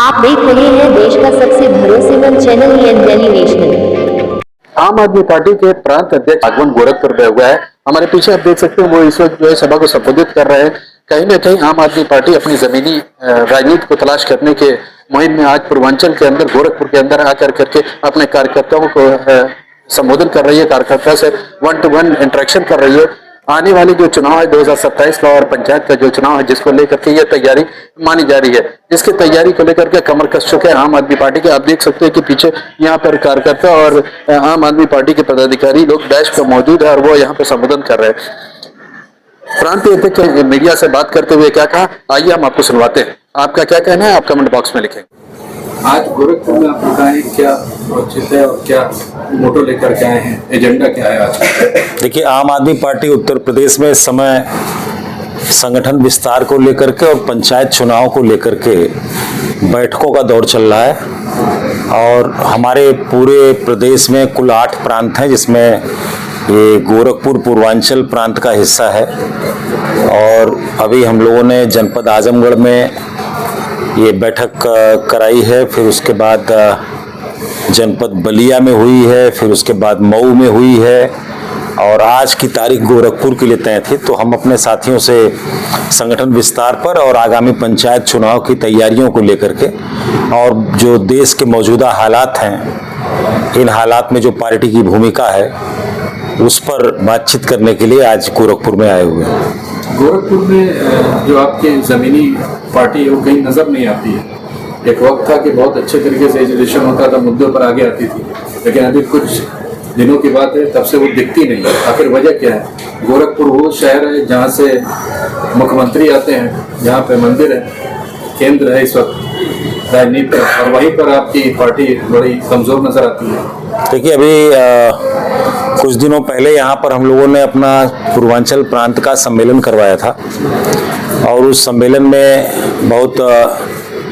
आप देख रहे हैं देश का सबसे भरोसेमंद चैनल दिल्ली नेशनल। आम आदमी पार्टी के प्रांत अध्यक्ष आगमन गोरखपुर में हुआ है। हमारे पीछे आप देख सकते हैं, वो इस वक्त जो है सभा को संबोधित कर रहे हैं। कहीं ना कहीं आम आदमी पार्टी अपनी जमीनी राजनीति को तलाश करने के मुहिम में आज पूर्वांचल के अंदर, गोरखपुर के अंदर आकर करके अपने कार्यकर्ताओं को संबोधन कर रही है, कार्यकर्ता से 1-to-1 इंटरेक्शन कर रही है। आने वाली जो चुनाव है 2027 का और पंचायत का जो चुनाव है, जिसको लेकर के ये तैयारी मानी जा रही है, इसकी तैयारी को लेकर के कमर कस चुके हैं आम आदमी पार्टी के। आप देख सकते हैं कि पीछे यहाँ पर कार्यकर्ता और आम आदमी पार्टी के पदाधिकारी लोग डैश पर मौजूद है और वो यहाँ पर संबोधन कर रहे हैं। प्रांतीय अध्यक्ष मीडिया से बात करते हुए क्या कहा, आइए हम आपको सुनवाते हैं। आपका क्या कहना है, आप कमेंट बॉक्स में लिखें। आज गोरखपुर में आप बताएं क्या औचित्य है और क्या मोटो लेकर के आए हैं, एजेंडा क्या है आज? देखिए, आम आदमी पार्टी उत्तर प्रदेश में इस समय संगठन विस्तार को लेकर के और पंचायत चुनाव को लेकर के बैठकों का दौर चल रहा है और हमारे पूरे प्रदेश में कुल 8 प्रांत हैं, जिसमें ये गोरखपुर पूर्वांचल प्रांत का हिस्सा है। और अभी हम लोगों ने जनपद आजमगढ़ में ये बैठक कराई है, फिर उसके बाद जनपद बलिया में हुई है, फिर उसके बाद मऊ में हुई है और आज की तारीख गोरखपुर के लिए तय थी। तो हम अपने साथियों से संगठन विस्तार पर और आगामी पंचायत चुनाव की तैयारियों को लेकर के और जो देश के मौजूदा हालात हैं, इन हालात में जो पार्टी की भूमिका है, उस पर बातचीत करने के लिए आज गोरखपुर में आए हुए हैं। गोरखपुर में जो आपकी जमीनी पार्टी है वो कहीं नजर नहीं आती है। एक वक्त था कि बहुत अच्छे तरीके से एजुकेशन होता था, मुद्दों पर आगे आती थी, लेकिन अभी कुछ दिनों की बात है तब से वो दिखती नहीं है। आखिर वजह क्या है? गोरखपुर वो शहर है जहाँ से मुख्यमंत्री आते हैं, जहाँ पे मंदिर है, केंद्र है इस वक्त राजनीति का, और वहीं पर आपकी पार्टी बड़ी कमजोर नजर आती है। देखिए, अभी कुछ दिनों पहले यहाँ पर हम लोगों ने अपना पूर्वांचल प्रांत का सम्मेलन करवाया था और उस सम्मेलन में बहुत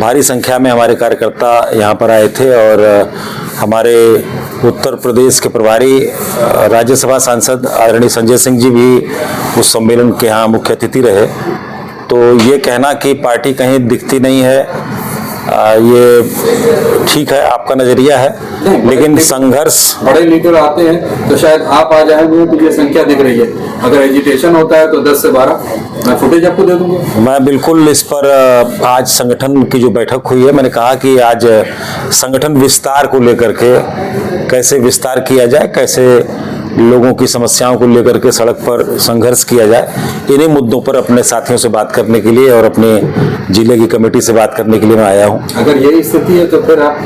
भारी संख्या में हमारे कार्यकर्ता यहाँ पर आए थे और हमारे उत्तर प्रदेश के प्रभारी राज्यसभा सांसद आदरणीय संजय सिंह जी भी उस सम्मेलन के यहाँ मुख्य अतिथि रहे। तो ये कहना कि पार्टी कहीं दिखती नहीं है, ये ठीक है, आपका नजरिया है, लेकिन संघर्ष बड़े लीडर आते हैं तो शायद आप आ जाएंगे तो ये संख्या दिख रही है। अगर एजिटेशन होता है तो 10 से 12 मैं फुटेज आपको दे दूंगा। मैं बिल्कुल इस पर आज संगठन की जो बैठक हुई है, मैंने कहा कि आज संगठन विस्तार को लेकर के कैसे विस्तार किया जाए, कैसे लोगों की समस्याओं को लेकर के सड़क पर संघर्ष किया जाए, इन्हीं मुद्दों पर अपने साथियों से बात करने के लिए और अपने जिले की कमेटी से बात करने के लिए मैं आया हूं। अगर यही स्थिति है तो फिर आप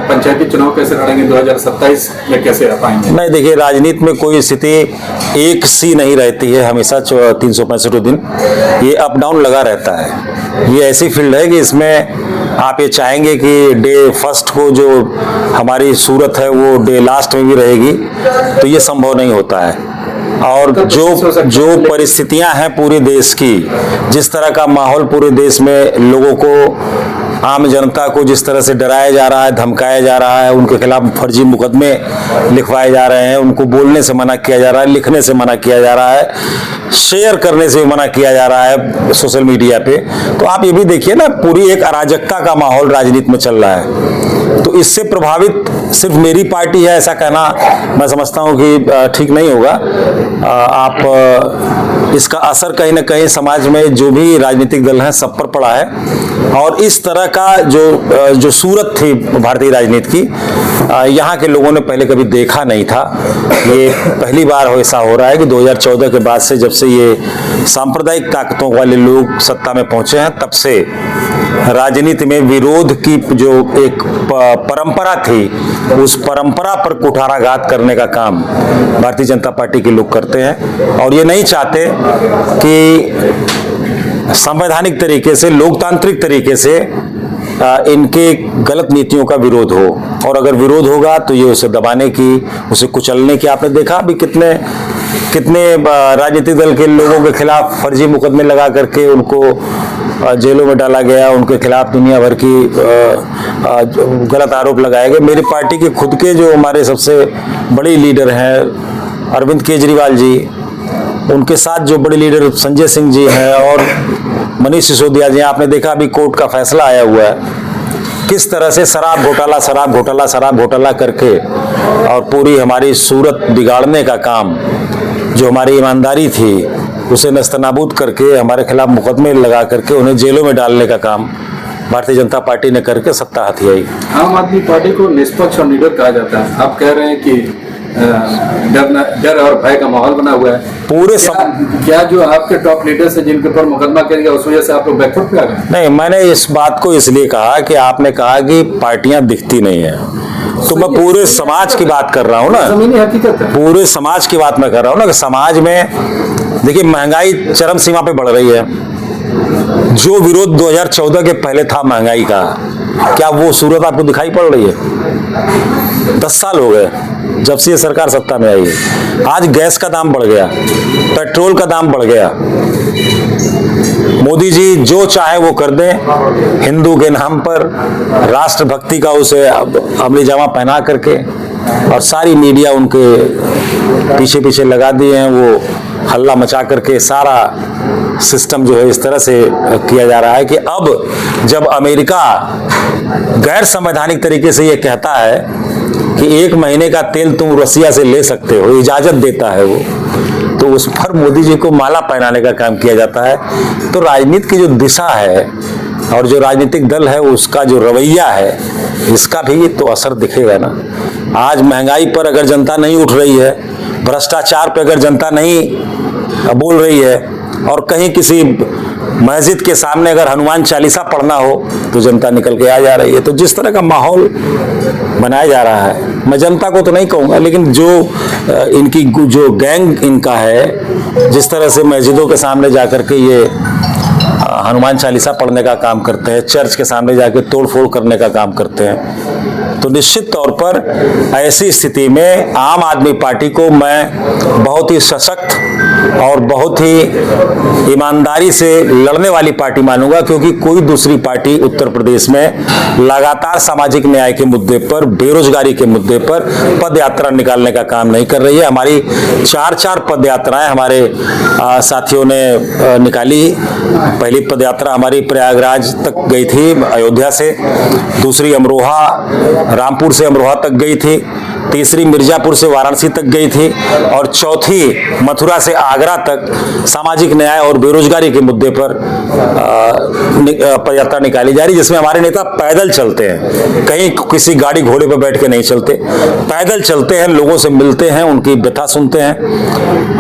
पंचायती चुनाव कैसे लड़ेंगे 2027 में, कैसे आ पाएंगे? नहीं, देखिए, राजनीति में कोई स्थिति एक सी नहीं रहती है, हमेशा 365 दिन ये अप डाउन लगा रहता है। ये ऐसी फील्ड है कि इसमें आप ये चाहेंगे कि डे फर्स्ट को जो हमारी सूरत है वो डे लास्ट में भी रहेगी, तो ये संभव नहीं होता है। और जो परिस्थितियां हैं पूरे देश की, जिस तरह का माहौल पूरे देश में, लोगों को, आम जनता को जिस तरह से डराया जा रहा है, धमकाया जा रहा है, उनके खिलाफ फर्जी मुकदमे लिखवाए जा रहे हैं, उनको बोलने से मना किया जा रहा है, लिखने से मना किया जा रहा है, शेयर करने से भी मना किया जा रहा है सोशल मीडिया पे। तो आप ये भी देखिए ना, पूरी एक अराजकता का माहौल राजनीति में चल रहा है। तो इससे प्रभावित सिर्फ मेरी पार्टी है ऐसा कहना मैं समझता हूँ कि ठीक नहीं होगा। आप इसका असर कहीं ना कहीं समाज में जो भी राजनीतिक दल हैं सब पर पड़ा है और इस तरह का जो सूरत थी भारतीय राजनीति की, यहाँ के लोगों ने पहले कभी देखा नहीं था। ये पहली बार ऐसा हो रहा है कि 2014 के बाद से, जब से ये सांप्रदायिक ताकतों वाले लोग सत्ता में पहुंचे हैं, तब से राजनीति में विरोध की जो एक परंपरा थी, उस परंपरा पर कुठाराघात करने का काम भारतीय जनता पार्टी के लोग करते हैं और ये नहीं चाहते कि संवैधानिक तरीके से, लोकतांत्रिक तरीके से इनके गलत नीतियों का विरोध हो। और अगर विरोध होगा तो ये उसे दबाने की, उसे कुचलने की, आपने देखा अभी कितने राजनीतिक दल के लोगों के खिलाफ फर्जी मुकदमे लगा करके उनको जेलों में डाला गया, उनके खिलाफ दुनिया भर की गलत आरोप लगाए गए। मेरी पार्टी के खुद के जो हमारे सबसे बड़े लीडर हैं अरविंद केजरीवाल जी, उनके साथ जो बड़े लीडर संजय सिंह जी हैं और मनीष सिसोदिया जी, आपने देखा अभी कोर्ट का फैसला आया हुआ है किस तरह से शराब घोटाला करके और पूरी हमारी सूरत बिगाड़ने का काम, जो हमारी ईमानदारी थी उसे नस्तनाबूद करके हमारे खिलाफ मुकदमे लगा करके उन्हें जेलों में डालने का काम भारतीय जनता पार्टी ने करके सत्ता हथियाई। आम आदमी पार्टी को निष्पक्ष और निडर कहा जाता है, आप कह रहे हैं कि डर और भय का माहौल बना हुआ है पूरे क्या जो आपके टॉप लीडर्स हैं जिनके ऊपर मुकदमा किया गया उस वजह से आप लोग बैकफुट पे आ गए? नहीं, मैंने इस बात को इसलिए कहा कि आपने कहा कि पार्टियां दिखती नहीं है, तो मैं पूरे समाज की बात कर रहा हूँ ना, जमीनी हकीकत है। पूरे समाज की बात मैं कर रहा हूँ ना कि समाज में देखिए महंगाई चरम सीमा पे बढ़ रही है। जो विरोध 2014 के पहले था महंगाई का, क्या वो सूरत आपको दिखाई पड़ रही है? 10 साल हो गए जब से ये सरकार सत्ता में आई है। आज गैस का दाम बढ़ गया, पेट्रोल का दाम बढ़ गया। मोदी जी जो चाहे वो कर दें, हिंदू के नाम पर राष्ट्रभक्ति का उसे अमली जामा पहना करके, और सारी मीडिया उनके पीछे पीछे लगा दिए हैं, वो हल्ला मचा करके सारा सिस्टम जो है इस तरह से किया जा रहा है कि अब जब अमेरिका गैर संवैधानिक तरीके से ये कहता है कि 1 महीने का तेल तुम रसिया से ले सकते हो, इजाजत देता है वो, तो उस पर मोदी जी को माला पहनाने का काम किया जाता है। तो राजनीति की जो दिशा है और जो राजनीतिक दल है उसका जो रवैया है, इसका भी तो असर दिखेगा ना। आज महंगाई पर अगर जनता नहीं उठ रही है, भ्रष्टाचार पर अगर जनता नहीं बोल रही है, और कहीं किसी मस्जिद के सामने अगर हनुमान चालीसा पढ़ना हो तो जनता निकल के आ जा रही है। तो जिस तरह का माहौल बनाया जा रहा है, मैं जनता को तो नहीं कहूँगा, लेकिन जो इनकी जो गैंग इनका है, जिस तरह से मस्जिदों के सामने जाकर के ये हनुमान चालीसा पढ़ने का काम करते हैं, चर्च के सामने जाके तोड़ फोड़ करने का काम करते हैं, तो निश्चित तौर पर ऐसी स्थिति में आम आदमी पार्टी को मैं बहुत ही सशक्त और बहुत ही ईमानदारी से लड़ने वाली पार्टी मानूंगा, क्योंकि कोई दूसरी पार्टी उत्तर प्रदेश में लगातार सामाजिक न्याय के मुद्दे पर, बेरोजगारी के मुद्दे पर पद यात्रा निकालने का काम नहीं कर रही है। हमारी 4 पद यात्राएं हमारे साथियों ने निकाली। पहली पद यात्रा हमारी प्रयागराज तक गई थी अयोध्या से, दूसरी अमरोहा रामपुर से अमरोहा तक गई थी, तीसरी मिर्जापुर से वाराणसी तक गई थी, और चौथी मथुरा से आगरा तक सामाजिक न्याय और बेरोजगारी के मुद्दे पर पदयात्रा निकाली जा रही, जिसमें हमारे नेता पैदल चलते हैं, कहीं किसी गाड़ी घोड़े पर बैठ के नहीं चलते, पैदल चलते हैं, लोगों से मिलते हैं, उनकी व्यथा सुनते हैं,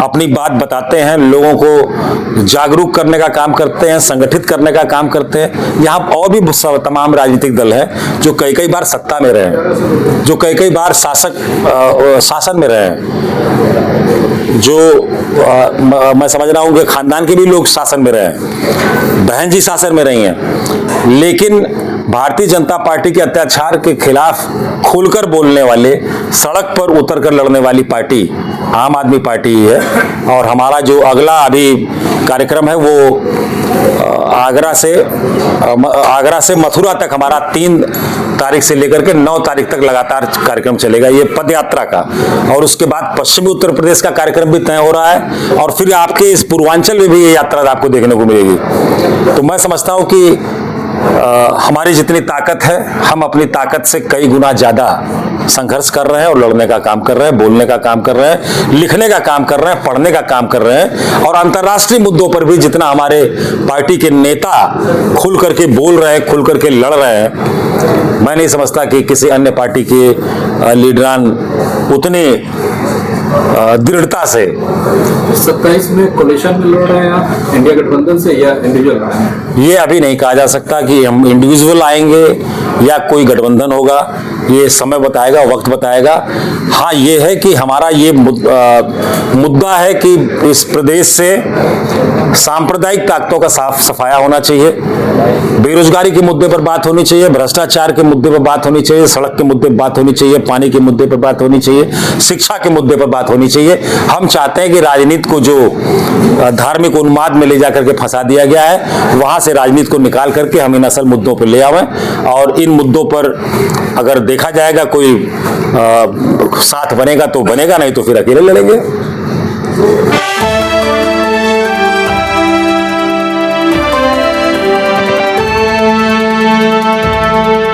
अपनी बात बताते हैं, लोगों को जागरूक करने का काम करते हैं, संगठित करने का काम करते हैं। यहाँ और भी तमाम राजनीतिक दल हैं जो कई बार सत्ता में रहे, जो कई बार शासन में रहे, जो मैं समझ रहा हूं कि खानदान के भी लोग शासन में रहे, बहन जी शासन में रही हैं, लेकिन भारतीय जनता पार्टी के अत्याचार के खिलाफ खुलकर बोलने वाले, सड़क पर उतरकर लड़ने वाली पार्टी आम आदमी पार्टी है। और हमारा जो अगला अभी कार्यक्रम है वो आगरा से मथुरा तक हमारा 3 तारीख से लेकर के 9 तारीख तक लगातार कार्यक्रम चलेगा, ये पद यात्रा का। और उसके बाद पश्चिमी उत्तर प्रदेश का कार्यक्रम भी तय हो रहा है, और फिर आपके इस पूर्वांचल में भी ये यात्रा आपको देखने को मिलेगी। तो मैं समझता हूं कि हमारी जितनी ताकत है, हम अपनी ताकत से कई गुना ज्यादा संघर्ष कर रहे हैं और लड़ने का काम कर रहे हैं, बोलने का काम कर रहे हैं, लिखने का काम कर रहे हैं, पढ़ने का काम कर रहे हैं, और अंतर्राष्ट्रीय मुद्दों पर भी जितना हमारे पार्टी के नेता खुल करके बोल रहे हैं, खुल करके लड़ रहे हैं, मैं नहीं समझता कि किसी अन्य पार्टी के लीडरान उतने दृढ़ता से। 27 में कोलिशन में लड़ रहे हैं आप इंडिया गठबंधन से या इंडिविजुअल लड़ रहे हैं? ये अभी नहीं कहा जा सकता कि हम इंडिविजुअल आएंगे या कोई गठबंधन होगा, ये समय बताएगा, वक्त बताएगा। हाँ, ये है कि हमारा ये मुद्दा है कि इस प्रदेश से सांप्रदायिक ताकतों का साफ सफाया होना चाहिए, बेरोजगारी के मुद्दे पर बात होनी चाहिए, भ्रष्टाचार के मुद्दे पर बात होनी चाहिए, सड़क के मुद्दे पर बात होनी चाहिए, पानी के मुद्दे पर बात होनी चाहिए, शिक्षा के मुद्दे पर बात होनी चाहिए। हम चाहते हैं कि राजनीति को जो धार्मिक उन्माद में ले जाकर के फंसा दिया गया है, वहां से राजनीति को निकाल करके हम इन असल मुद्दों पर ले आवें, और इन मुद्दों पर अगर देखा जाएगा कोई साथ बनेगा तो बनेगा, नहीं तो फिर अकेले लड़ेंगे।